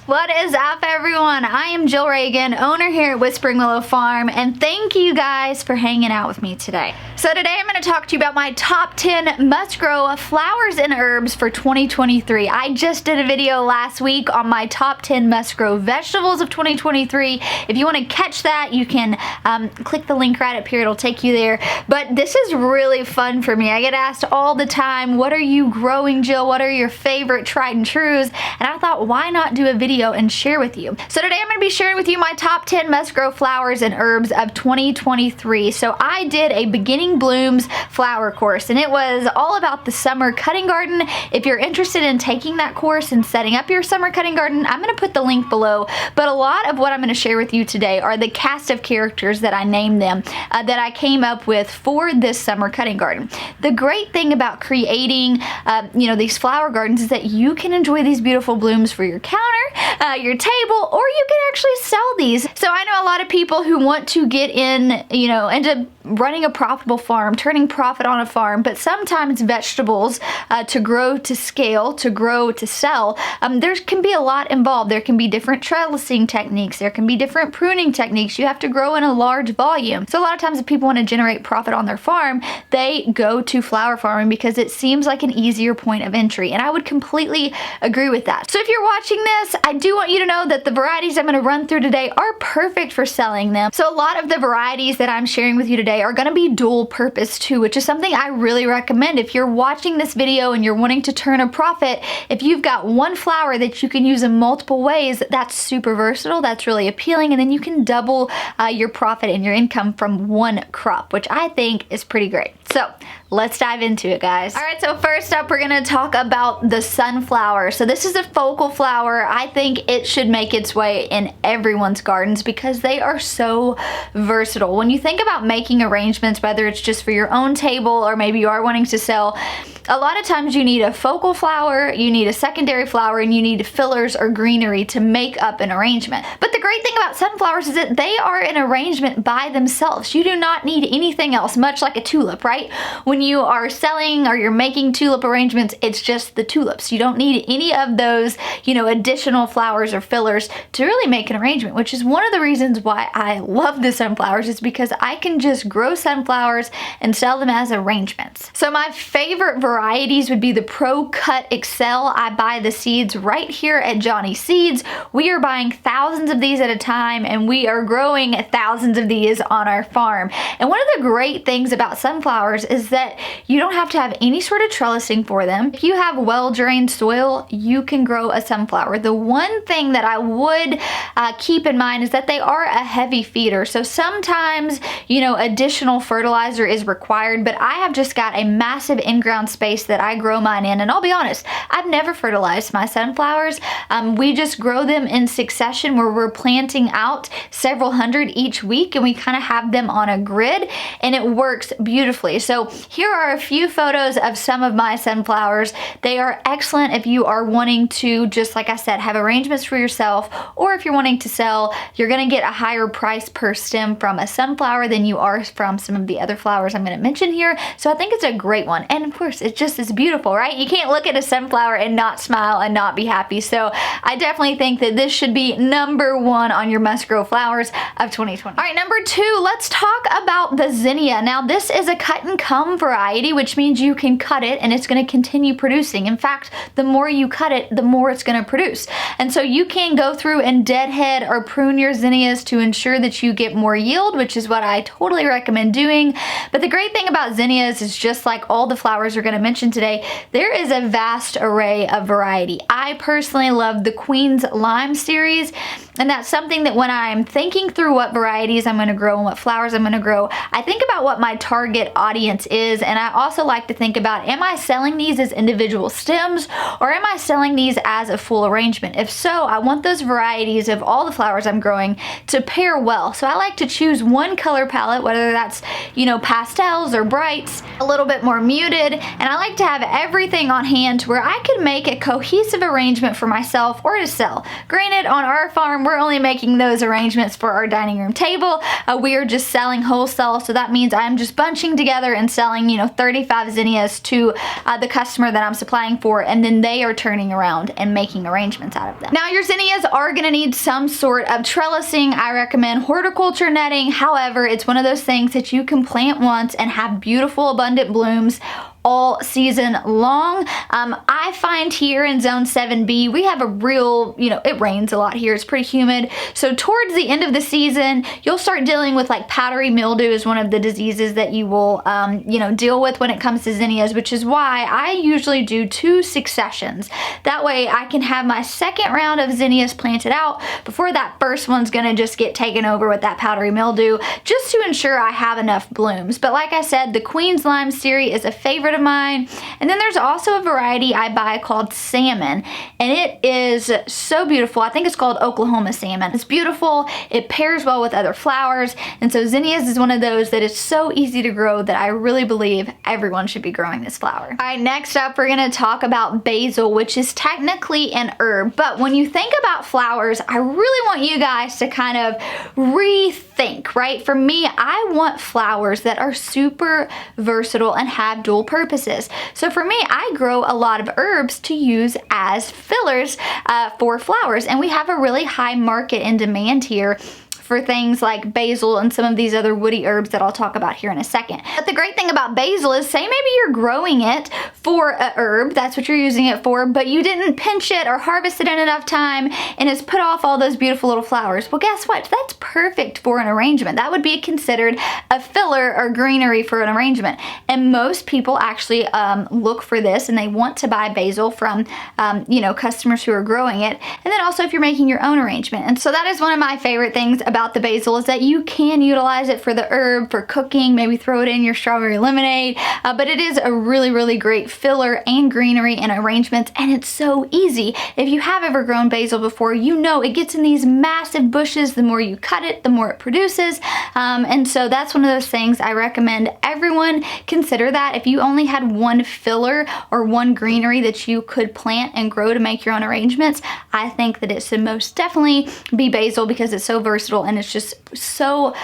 What is up, everyone? I am Jill Reagan, owner here at Whispering Willow Farm, and thank you guys for hanging out with me today. So today I'm going to talk to you about my top 10 must-grow flowers and herbs for 2023. I just did a video last week on my top 10 must-grow vegetables of 2023. If you want to catch that, you can click the link right up here. It'll take you there. But this is really fun for me. I get asked all the time, what are you growing, Jill? What are your favorite tried and trues? And I thought, why not do a video and share with you. So today I'm going to be sharing with you my top 10 must-grow flowers and herbs of 2023. So I did a beginning blooms flower course, and it was all about the summer cutting garden. If you're interested in taking that course and setting up your summer cutting garden, I'm going to put the link below. But a lot of what I'm going to share with you today are the cast of characters that I named them, that I came up with for this summer cutting garden. The great thing about creating, these flower gardens is that you can enjoy these beautiful blooms for your counter, your table, or you can actually sell these. So I know a lot of people who want to get in, into running a profitable farm, turning profit on a farm, but sometimes vegetables to grow to scale, to grow to sell, there can be a lot involved. There can be different trellising techniques. There can be different pruning techniques. You have to grow in a large volume. So a lot of times if people want to generate profit on their farm, they go to flower farming because it seems like an easier point of entry. And I would completely agree with that. So if you're watching this, I do want you to know that the varieties I'm going to run through today are perfect for selling them. So a lot of the varieties that I'm sharing with you today are going to be dual purpose too, which is something I really recommend. If you're watching this video and you're wanting to turn a profit, if you've got one flower that you can use in multiple ways, that's super versatile, that's really appealing, and then you can double your profit and your income from one crop, which I think is pretty great. So let's dive into it, guys. All right, so first up, we're gonna talk about the sunflower. So this is a focal flower. I think it should make its way in everyone's gardens because they are so versatile. When you think about making arrangements, whether it's just for your own table or maybe you are wanting to sell, a lot of times you need a focal flower, you need a secondary flower, and you need fillers or greenery to make up an arrangement. But the great thing about sunflowers is that they are an arrangement by themselves. You do not need anything else, much like a tulip, right? When you are selling or you're making tulip arrangements, it's just the tulips. You don't need any of those, additional flowers or fillers to really make an arrangement, which is one of the reasons why I love the sunflowers, is because I can just grow sunflowers and sell them as arrangements. So my favorite varieties would be the Pro Cut Excel. I buy the seeds right here at Johnny Seeds. We are buying thousands of these at a time, and we are growing thousands of these on our farm. And one of the great things about sunflowers is that you don't have to have any sort of trellising for them. If you have well-drained soil, you can grow a sunflower. The one thing that I would keep in mind is that they are a heavy feeder. So sometimes, additional fertilizer is required, but I have just got a massive in-ground space that I grow mine in. And I'll be honest, I've never fertilized my sunflowers. We just grow them in succession where we're planting out several hundred each week, and we kind of have them on a grid, and it works beautifully. So here are a few photos of some of my sunflowers. They are excellent if you are wanting to, just like I said, have arrangements for yourself, or if you're wanting to sell. You're going to get a higher price per stem from a sunflower than you are from some of the other flowers I'm going to mention here. So I think it's a great one. And of course, it just is beautiful, right? You can't look at a sunflower and not smile and not be happy. So I definitely think that this should be number one on your must-grow flowers of 2020. All right, number two, let's talk about the zinnia. Now, this is a cut and come variety, which means you can cut it and it's going to continue producing. In fact, the more you cut it, the more it's going to produce. And so you can go through and deadhead or prune your zinnias to ensure that you get more yield, which is what I totally recommend doing. But the great thing about zinnias is, just like all the flowers we're going to mention today, there is a vast array of variety. I personally love the Queen's Lime series, and that's something that when I'm thinking through what varieties I'm going to grow and what flowers I'm going to grow, I think about what my target audience is, and I also like to think about, am I selling these as individual stems, or am I selling these as a full arrangement? If so, I want those varieties of all the flowers I'm growing to pair well. So I like to choose one color palette, whether that's, pastels or brights, a little bit more muted, and I I like to have everything on hand to where I can make a cohesive arrangement for myself or to sell. Granted, on our farm, we're only making those arrangements for our dining room table. We are just selling wholesale, so that means I'm just bunching together and selling, 35 zinnias to the customer that I'm supplying for, and then they are turning around and making arrangements out of them. Now, your zinnias are going to need some sort of trellising. I recommend horticulture netting. However, it's one of those things that you can plant once and have beautiful, abundant blooms all season long. I find here in zone 7B, we have a real, it rains a lot here. It's pretty humid. So towards the end of the season, you'll start dealing with like powdery mildew is one of the diseases that you will, deal with when it comes to zinnias, which is why I usually do 2 successions. That way I can have my second round of zinnias planted out before that first one's gonna just get taken over with that powdery mildew, just to ensure I have enough blooms. But like I said, the Queen's Lime Siri is a favorite of mine. And then there's also a variety I buy called Salmon, and it is so beautiful. I think it's called Oklahoma Salmon. It's beautiful. It pairs well with other flowers, and so zinnias is one of those that is so easy to grow that I really believe everyone should be growing this flower. All right, next up we're going to talk about basil, which is technically an herb, but when you think about flowers, I really want you guys to kind of rethink, right? For me, I want flowers that are super versatile and have dual purposes. So for me, I grow a lot of herbs to use as fillers for flowers, and we have a really high market and demand here for things like basil and some of these other woody herbs that I'll talk about here in a second. But the great thing about basil is, say maybe you're growing it for a herb, that's what you're using it for, but you didn't pinch it or harvest it in enough time and it's put off all those beautiful little flowers. Well, guess what? That's perfect for an arrangement. That would be considered a filler or greenery for an arrangement. And most people actually look for this, and they want to buy basil from customers who are growing it. And then also if you're making your own arrangement. And so that is one of my favorite things about the basil, is that you can utilize it for the herb, for cooking, maybe throw it in your strawberry lemonade, but it is a really, really great filler and greenery and arrangements, and it's so easy. If you have ever grown basil before, you know it gets in these massive bushes. The more you cut it, the more it produces, and so that's one of those things I recommend everyone consider. That if you only had one filler or one greenery that you could plant and grow to make your own arrangements, I think that it should most definitely be basil, because it's so versatile and it's just so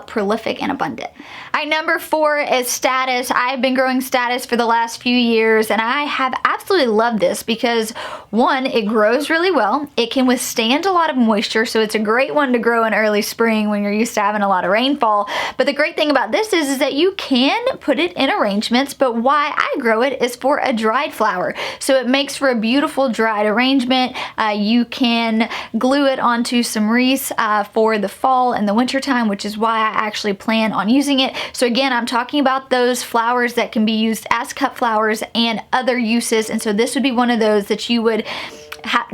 prolific and abundant. All right, number 4 is statice. I've been growing statice for the last few years, and I have absolutely loved this because, one, it grows really well. It can withstand a lot of moisture, so it's a great one to grow in early spring when you're used to having a lot of rainfall. But the great thing about this is that you can put it in arrangements, but why I grow it is for a dried flower. So it makes for a beautiful dried arrangement. You can glue it onto some wreaths for the fall and the winter time, which is why I actually plan on using it. So again, I'm talking about those flowers that can be used as cut flowers and other uses, and so this would be one of those that you would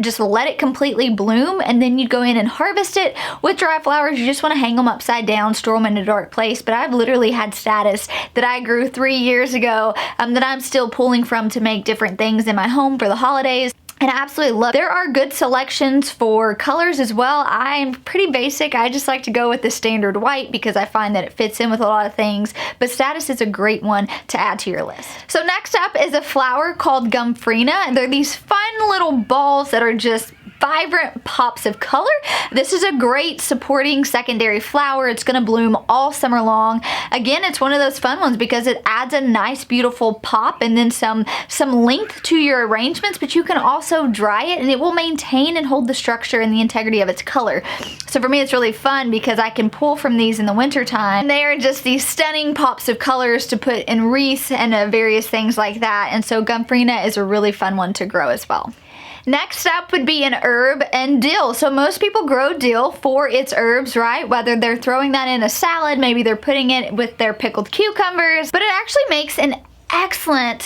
just let it completely bloom, and then you'd go in and harvest it. With dry flowers, you just want to hang them upside down, store them in a dark place. But I've literally had statice that I grew 3 years ago that I'm still pulling from to make different things in my home for the holidays. And I absolutely love it. There are good selections for colors as well. I'm pretty basic. I just like to go with the standard white because I find that it fits in with a lot of things. But statice is a great one to add to your list. So next up is a flower called Gumprina. They're these fun little balls that are just vibrant pops of color. This is a great supporting secondary flower. It's going to bloom all summer long. Again, it's one of those fun ones because it adds a nice beautiful pop and then some length to your arrangements, but you can also dry it and it will maintain and hold the structure and the integrity of its color. So for me, it's really fun because I can pull from these in the winter time. They are just these stunning pops of colors to put in wreaths and various things like that. And so Gumprina is a really fun one to grow as well. Next up would be an herb and dill. So most people grow dill for its herbs, right? Whether they're throwing that in a salad, maybe they're putting it with their pickled cucumbers, but it actually makes an excellent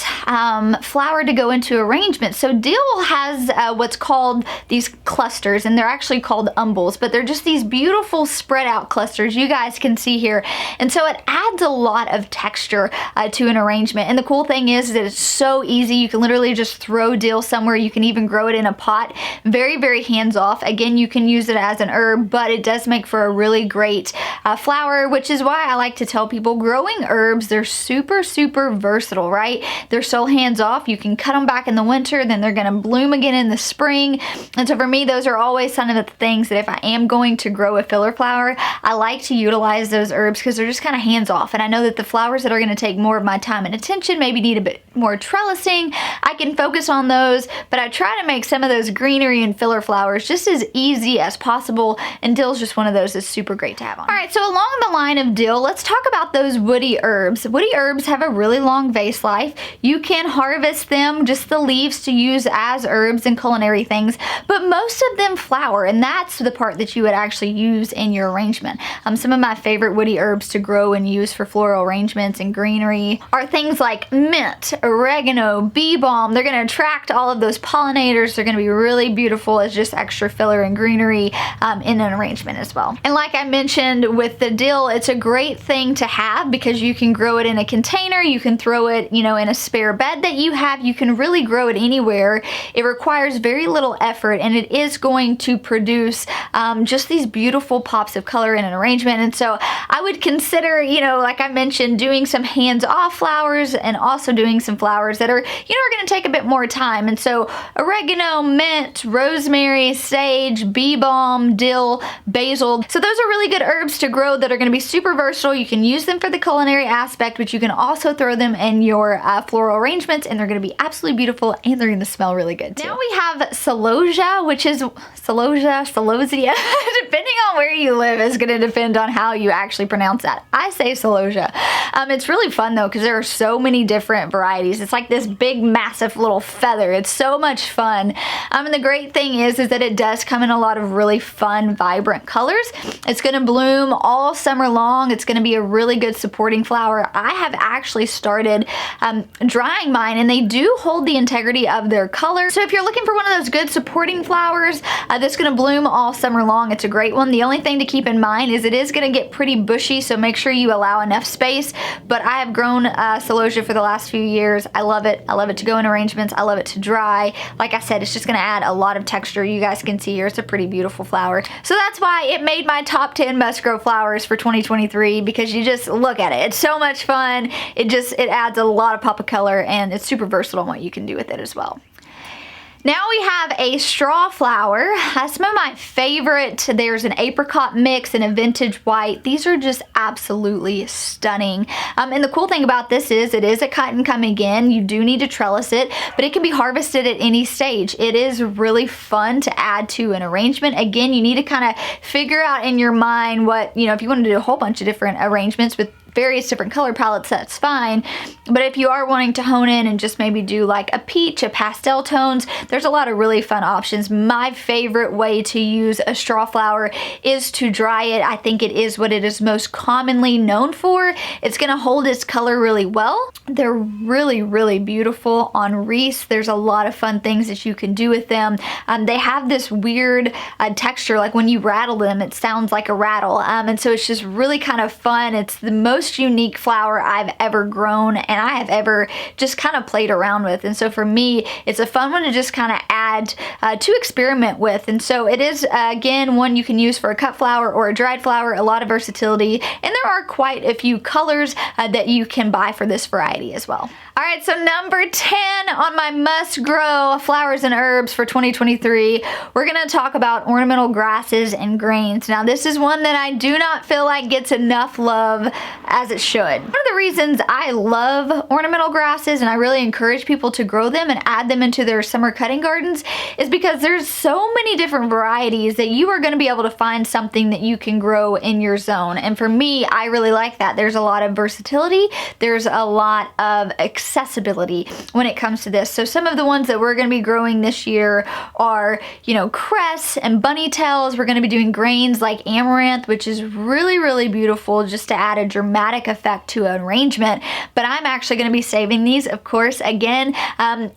flower to go into arrangement. So dill has what's called these clusters, and they're actually called umbels, but they're just these beautiful spread out clusters you guys can see here. And so it adds a lot of texture to an arrangement. And the cool thing is that it's so easy. You can literally just throw dill somewhere. You can even grow it in a pot. Very, very hands off. Again, you can use it as an herb, but it does make for a really great flower, which is why I like to tell people growing herbs, they're super, super versatile. versatile, right? They're so hands-off. You can cut them back in the winter, then they're gonna bloom again in the spring. And so for me, those are always some of the things that if I am going to grow a filler flower, I like to utilize those herbs because they're just kind of hands-off. And I know that the flowers that are gonna take more of my time and attention, maybe need a bit more trellising, I can focus on those, but I try to make some of those greenery and filler flowers just as easy as possible, and dill's just one of those that's super great to have on. All right, so along the line of dill, let's talk about those woody herbs. Woody herbs have a really long vase life. You can harvest them, just the leaves, to use as herbs and culinary things, but most of them flower, and that's the part that you would actually use in your arrangement. Some of my favorite woody herbs to grow and use for floral arrangements and greenery are things like mint, oregano, bee balm. They're gonna attract all of those pollinators. They're gonna be really beautiful as just extra filler and greenery in an arrangement as well. And like I mentioned with the dill, it's a great thing to have because you can grow it in a container, you can throw it, you know, in a spare bed that you have, you can really grow it anywhere. It requires very little effort, and it is going to produce just these beautiful pops of color in an arrangement. And so I would consider, you know, like I mentioned, doing some hands-off flowers and also doing some flowers that are, you know, are gonna take a bit more time. And so oregano, mint, rosemary, sage, bee balm, dill, basil. So those are really good herbs to grow that are gonna be super versatile. You can use them for the culinary aspect, but you can also throw them in your floral arrangements, and they're gonna be absolutely beautiful, and they're gonna smell really good too. Now we have celosia, which is celosia, depending on where you live is gonna depend on how you actually pronounce that. I say celosia. It's really fun though, because there are so many different varieties. It's like this big, massive little feather. It's so much fun. And the great thing is that it does come in a lot of really fun, vibrant colors. It's gonna bloom all summer long. It's gonna be a really good supporting flower. I have actually started drying mine, and they do hold the integrity of their color. So if you're looking for one of those good supporting flowers that's gonna bloom all summer long, it's a great one. The only thing to keep in mind is it is gonna get pretty bushy, so make sure you allow enough space. But I have grown celosia for the last few years. I love it. I love it to go in arrangements. I love it to dry. Like I said, it's just gonna add a lot of texture. You guys can see here, it's a pretty beautiful flower. So that's why it made my top 10 must grow flowers for 2023, because you just look at it. It's so much fun. It adds a lot of pop of color, and it's super versatile in what you can do with it as well. Now we have a straw flower. Some of my favorite, there's an apricot mix and a vintage white. These are just absolutely stunning. And the cool thing about this is it is a cut and come again. You do need to trellis it, but it can be harvested at any stage. It is really fun to add to an arrangement. Again, you need to kind of figure out in your mind what, you know, if you want to do a whole bunch of different arrangements with various different color palettes, that's fine. But if you are wanting to hone in and just maybe do like a peach, a pastel tones, there's a lot of really fun options. My favorite way to use a straw flower is to dry it. I think it is what it is most commonly known for. It's gonna hold its color really well. They're really, really beautiful on wreaths. There's a lot of fun things that you can do with them. They have this weird texture, like when you rattle them, it sounds like a rattle. And so it's just really kind of fun. It's the most unique flower I've ever grown, and I have ever just kind of played around with. And so for me, it's a fun one to just kind of add to experiment with. And so it is, again, one you can use for a cut flower or a dried flower, a lot of versatility, and there are quite a few colors that you can buy for this variety as well. All right, so number 10 on my must grow flowers and herbs for 2023, we're gonna talk about ornamental grasses and grains. Now this is one that I do not feel like gets enough love as it should. One of the reasons I love ornamental grasses, and I really encourage people to grow them and add them into their summer cutting gardens, is because there's so many different varieties that you are gonna be able to find something that you can grow in your zone. And for me, I really like that. There's a lot of versatility. There's a lot of accessibility when it comes to this. So some of the ones that we're going to be growing this year are, you know, cress and bunny tails. We're going to be doing grains like amaranth, which is really, really beautiful just to add a dramatic effect to an arrangement. But I'm actually going to be saving these, of course, again,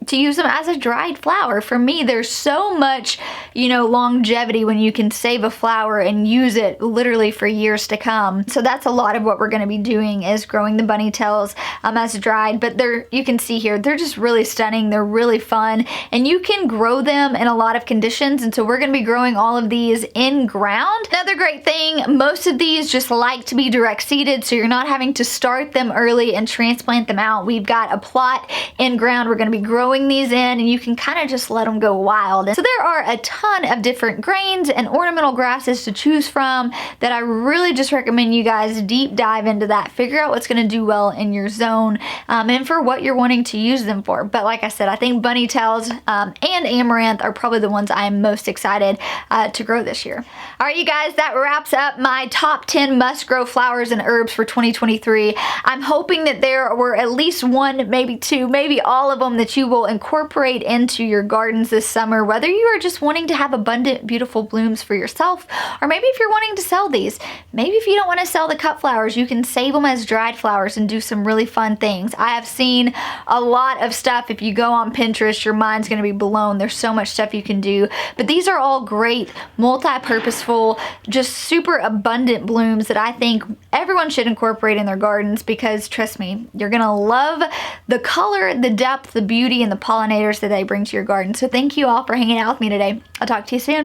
to use them as a dried flower. For me, there's so much, you know, longevity when you can save a flower and use it literally for years to come. So that's a lot of what we're going to be doing, is growing the bunny tails as dried. But you can see here, they're just really stunning. They're really fun, and you can grow them in a lot of conditions. And so we're going to be growing all of these in ground. Another great thing, most of these just like to be direct seeded, so you're going not having to start them early and transplant them out. We've got a plot in ground we're going to be growing these in, and you can kind of just let them go wild. And so there are a ton of different grains and ornamental grasses to choose from that I really just recommend you guys deep dive into that. Figure out what's going to do well in your zone and for what you're wanting to use them for. But like I said, I think bunny tails and amaranth are probably the ones I'm most excited to grow this year. All right, you guys, that wraps up my top 10 must grow flowers and herbs for 2023. I'm hoping that there were at least one, maybe two, maybe all of them that you will incorporate into your gardens this summer, whether you are just wanting to have abundant, beautiful blooms for yourself, or maybe if you're wanting to sell these. Maybe if you don't want to sell the cut flowers, you can save them as dried flowers and do some really fun things. I have seen a lot of stuff. If you go on Pinterest, your mind's going to be blown. There's so much stuff you can do, but these are all great, multi-purposeful, just super abundant blooms that I think everyone should incorporate in their gardens, because trust me, you're gonna love the color, the depth, the beauty, and the pollinators that they bring to your garden. So thank you all for hanging out with me today. I'll talk to you soon.